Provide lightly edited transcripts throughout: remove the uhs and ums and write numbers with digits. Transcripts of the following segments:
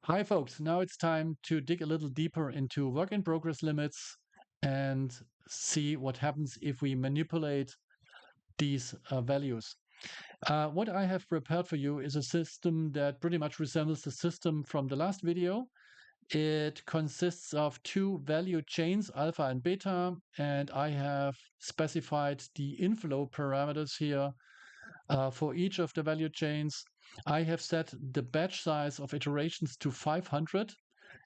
Hi folks, now it's time to dig a little deeper into work in progress limits and see what happens if we manipulate these values. What I have prepared for you is a system that pretty much resembles the system from the last video. It consists of two value chains, alpha and beta, and I have specified the inflow parameters here for each of the value chains. I have set the batch size of iterations to 500.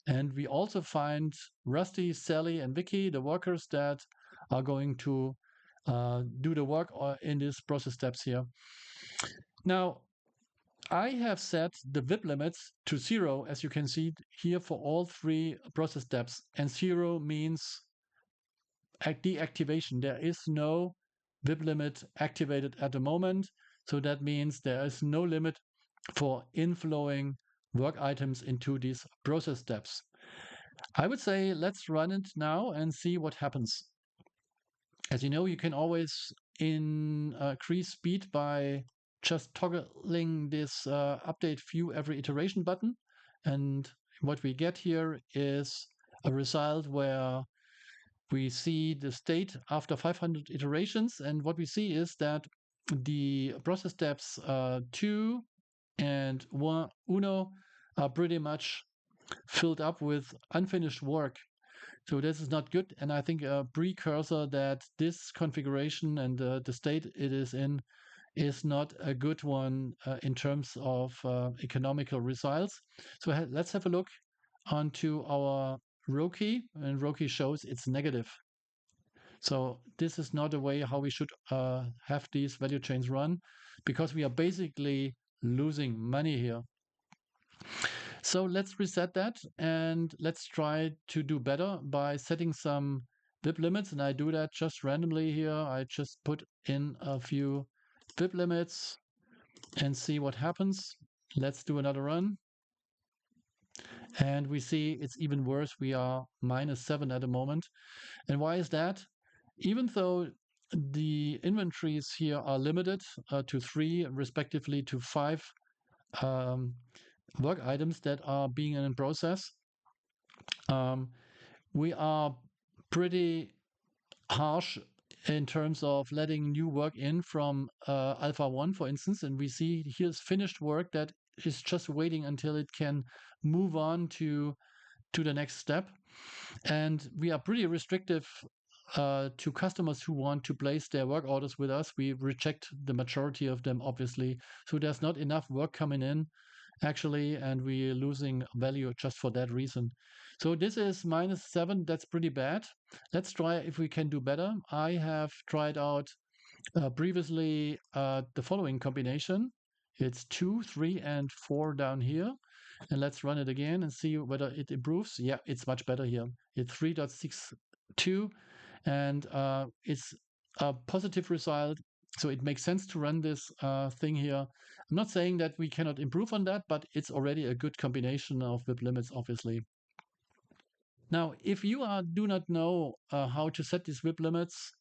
And we also find Rusty, Sally, and Vicky, the workers that are going to do the work in these process steps here. Now, I have set the WIP limits to 0, as you can see here, for all three process steps. And 0 means deactivation. There is no WIP limit activated at the moment. So that means there is no limit for inflowing work items into these process steps. I would say let's run it now and see what happens. As you know, you can always increase speed by just toggling this update view every iteration button. And what we get here is a result where we see the state after 500 iterations. And what we see is that the process steps 2 and 1 are pretty much filled up with unfinished work. So this is not good. And I think a precursor that this configuration and the state it is in is not a good one in terms of economical results. So let's have a look onto our row key, and row key shows it's negative. So this is not a way how we should have these value chains run, because we are basically losing money here. So let's reset that and let's try to do better by setting some WIP limits. And I do that just randomly here. I just put in a few WIP limits and see what happens. Let's do another run. And we see it's even worse. We are -7 at the moment. And why is that? Even though the inventories here are limited to 3, respectively to 5 um, work items that are being in process, we are pretty harsh in terms of letting new work in from Alpha 1, for instance. And we see here's finished work that is just waiting until it can move on to the next step. And we are pretty restrictive to customers who want to place their work orders with us. We reject the majority of them, obviously. So there's not enough work coming in, actually, and we're losing value just for that reason. So this is -7. That's pretty bad. Let's try if we can do better. I have tried out previously the following combination. It's 2, 3, and 4 down here. And let's run it again and see whether it improves. Yeah, it's much better here. It's 3.62, and it's a positive result. So it makes sense to run this thing here. I'm not saying that we cannot improve on that, but it's already a good combination of WIP limits, obviously. Now, if you do not know how to set these WIP limits,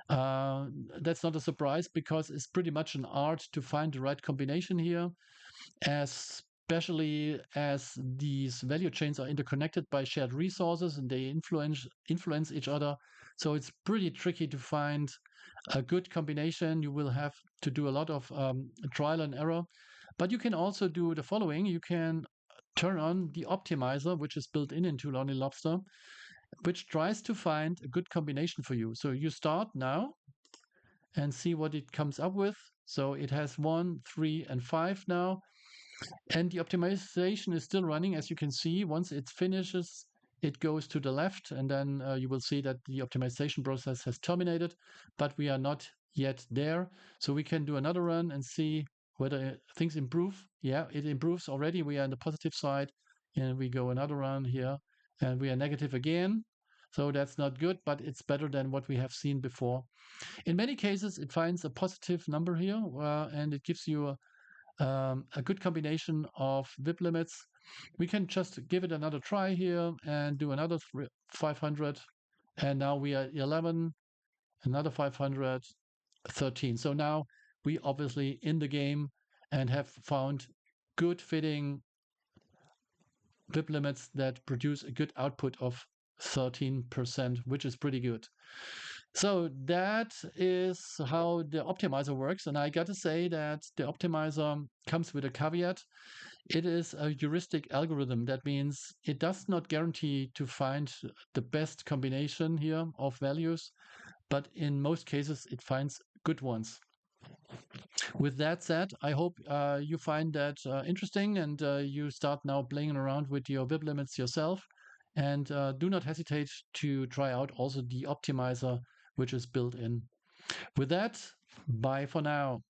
that's not a surprise, because it's pretty much an art to find the right combination here, especially as these value chains are interconnected by shared resources and they influence each other. So it's pretty tricky to find a good combination. You will have to do a lot of trial and error. But you can also do the following. You can turn on the optimizer, which is built in into lonely-lobster, which tries to find a good combination for you. So you start now and see what it comes up with. So it has 1, 3, and 5 now. And the optimization is still running, as you can see. Once it finishes, it goes to the left, and then you will see that the optimization process has terminated, but we are not yet there. So we can do another run and see whether things improve. Yeah, it improves already. We are on the positive side, and we go another run here, and we are negative again. So that's not good, but it's better than what we have seen before. In many cases, it finds a positive number here, and it gives you a good combination of WIP limits. We can just give it another try here and do another 500. And now we are 11, another 500, 13. So now we obviously in the game and have found good fitting WIP limits that produce a good output of 13%, which is pretty good. So that is how the optimizer works. And I got to say that the optimizer comes with a caveat. It is a heuristic algorithm. That means it does not guarantee to find the best combination here of values, but in most cases, it finds good ones. With that said, I hope you find that interesting and you start now playing around with your WIP limits yourself. And do not hesitate to try out also the optimizer, which is built in. With that, bye for now.